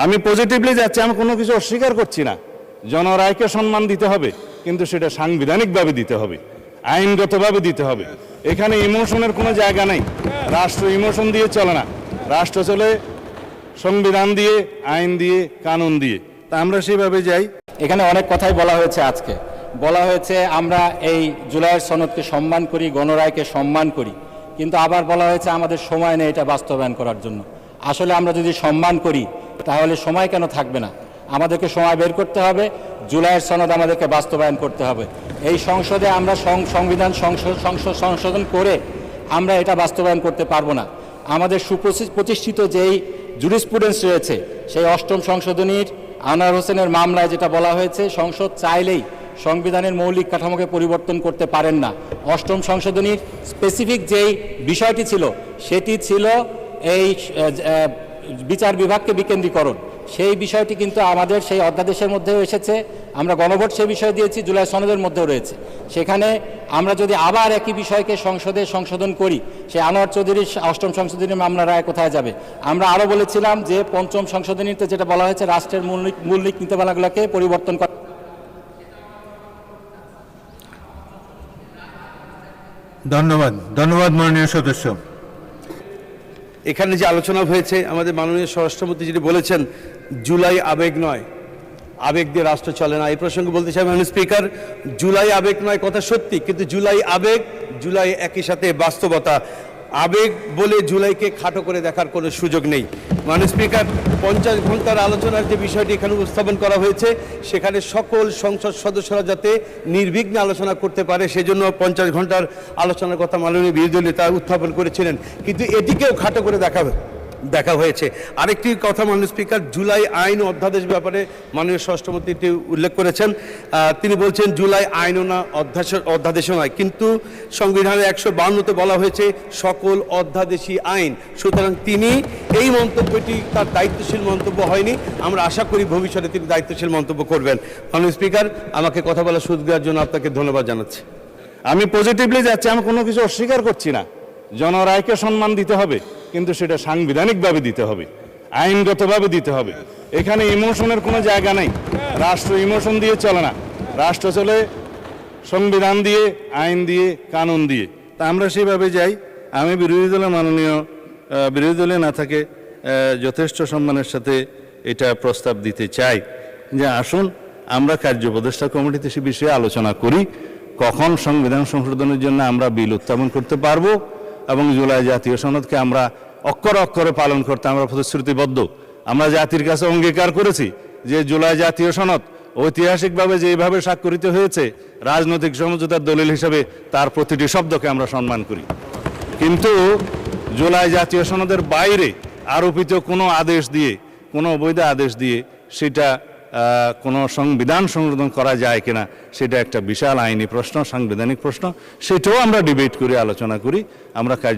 আমি পজিটিভলি যাচ্ছি, আমি কোনো কিছু অস্বীকার করছি না। জনরায়কে সম্মান দিতে হবে, কিন্তু সেটা সাংবিধানিকভাবে দিতে হবে, আইনগতভাবে দিতে হবে। এখানে ইমোশনের কোনো জায়গা নেই। রাষ্ট্র ইমোশন দিয়ে চলে না, রাষ্ট্র চলে সংবিধান দিয়ে, আইন দিয়ে, কানুন দিয়ে। তা আমরা সেইভাবে যাই। এখানে অনেক কথাই বলা হয়েছে। আজকে বলা হয়েছে আমরা এই জুলাইয়ের সনদকে সম্মান করি, গণরায়কে সম্মান করি, কিন্তু আবার বলা হয়েছে আমাদের সময় নেই এটা বাস্তবায়ন করার জন্য। আসলে আমরা যদি সম্মান করি তাহলে সময় কেন থাকবে না? আমাদেরকে সময় বের করতে হবে, জুলাইয়ের সনদ আমাদেরকে বাস্তবায়ন করতে হবে। এই সংসদে আমরা সংবিধান সংশোধন করে আমরা এটা বাস্তবায়ন করতে পারবো না। আমাদের সুপ্রতিষ্ঠিত যেই জুরিসপ্রুডেন্স রয়েছে, সেই অষ্টম সংশোধনীর আনোয়ার হোসেনের মামলায় যেটা বলা হয়েছে, সংসদ চাইলেই সংবিধানের মৌলিক কাঠামোকে পরিবর্তন করতে পারেন না। অষ্টম সংশোধনীর স্পেসিফিক যেই বিষয়টি ছিল সেটি ছিল এই বিচার বিভাগকে বিকেন্দ্রীকরণ। সেই বিষয়টি কিন্তু আমাদের সেই অধ্যাদেশের মধ্যেও এসেছে, আমরা গণভোট সেই বিষয় দিয়েছি, জুলাই সনদের মধ্যেও রয়েছে। সেখানে আমরা যদি আবার একই বিষয়কে সংসদে সংশোধন করি, সেই আনোয়ার চৌধুরীর অষ্টম সংশোধনীর মামলা রায় কোথায় যাবে? আমরা আরও বলেছিলাম যে পঞ্চম সংশোধনীতে যেটা বলা হয়েছে রাষ্ট্রের মৌলিক নীতিমালাগুলোকে পরিবর্তন করা। ধন্যবাদ মাননীয় সদস্য। এখানে যে আলোচনা হয়েছে, আমাদের মাননীয় স্বরাষ্ট্রমন্ত্রী যেটি বলেছেন, জুলাই আবেগ নয়, আবেগ দিয়ে রাষ্ট্র চলে না। এই প্রসঙ্গে বলতে চাই মাননীয় স্পিকার, জুলাই আবেগ নয় কথা সত্যি, কিন্তু জুলাই আবেগ, জুলাই একই সাথে বাস্তবতা। আবেগ বলে জুলাইকে খাটো করে দেখার কোনো সুযোগ নেই। মাননীয় স্পিকার, 50 ঘন্টার আলোচনার যে বিষয়টি এখানে উপস্থাপন করা হয়েছে, সেখানে সকল সংসদ সদস্যরা যাতে নির্বিঘ্নে আলোচনা করতে পারে, সেজন্য 50 ঘন্টার আলোচনার কথা মাননীয় বিরোধী দল নেতা উত্থাপন করেছিলেন, কিন্তু এটিকেও খাটো করে দেখা হয়েছে। আরেকটি কথা মাননীয় স্পিকার, জুলাই আইন ও অধ্যাদেশ ব্যাপারে মাননীয় স্বরাষ্ট্রমন্ত্রী উল্লেখ করেছেন। তিনি বলছেন জুলাই আইনও না, অধ্যাদেশও নয়, কিন্তু সংবিধানের 152তে বলা হয়েছে সকল অধ্যাদেশী আইন। সুতরাং তিনি এই মন্তব্যটি তার দায়িত্বশীল মন্তব্য হয়নি। আমরা আশা করি ভবিষ্যতে তিনি দায়িত্বশীল মন্তব্য করবেন। মাননীয় স্পিকার, আমাকে কথা বলার সুযোগ দেওয়ার জন্য আপনাকে ধন্যবাদ জানাচ্ছি। আমি পজিটিভলি যাচ্ছি, আমি কোনো কিছু অস্বীকার করছি না। জনরায়কে সম্মান দিতে হবে, কিন্তু সেটা সাংবিধানিকভাবে দিতে হবে, আইনগতভাবে দিতে হবে। এখানে ইমোশনের কোনো জায়গা নেই। রাষ্ট্র ইমোশন দিয়ে চলে না, রাষ্ট্র চলে সংবিধান দিয়ে, আইন দিয়ে, কানুন দিয়ে। তা আমরা সেইভাবে যাই। আমি বিরোধী দলে না থাকে যথেষ্ট সম্মানের সাথে এটা প্রস্তাব দিতে চাই যে আসুন আমরা কার্য উপদেষ্টা কমিটিতে সে বিষয়ে আলোচনা করি, কখন সংবিধান সংশোধনের জন্য আমরা বিল উত্থাপন করতে পারবো, এবং জুলাই জাতীয় সনদকে আমরা অক্ষরে অক্ষরে পালন করতে আমরা প্রতিশ্রুতিবদ্ধ। আমরা জাতির কাছে অঙ্গীকার করেছি যে জুলাই জাতীয় সনদ ঐতিহাসিকভাবে যেভাবে স্বাক্ষরিত হয়েছে, রাজনৈতিক সমঝোতার দলিল হিসেবে তার প্রতিটি শব্দকে আমরা সম্মান করি। কিন্তু জুলাই জাতীয় সনদের বাইরে আরোপিত কোনো আদেশ দিয়ে, কোনো অবৈধ আদেশ দিয়ে সেটা কোনো সংবিধান সংশোধন করা যায় কিনা, সেটা একটা বিশাল আইনি প্রশ্ন, সাংবিধানিক প্রশ্ন। সেটাও আমরা ডিবেট করি, আলোচনা করি। আমরা কার্য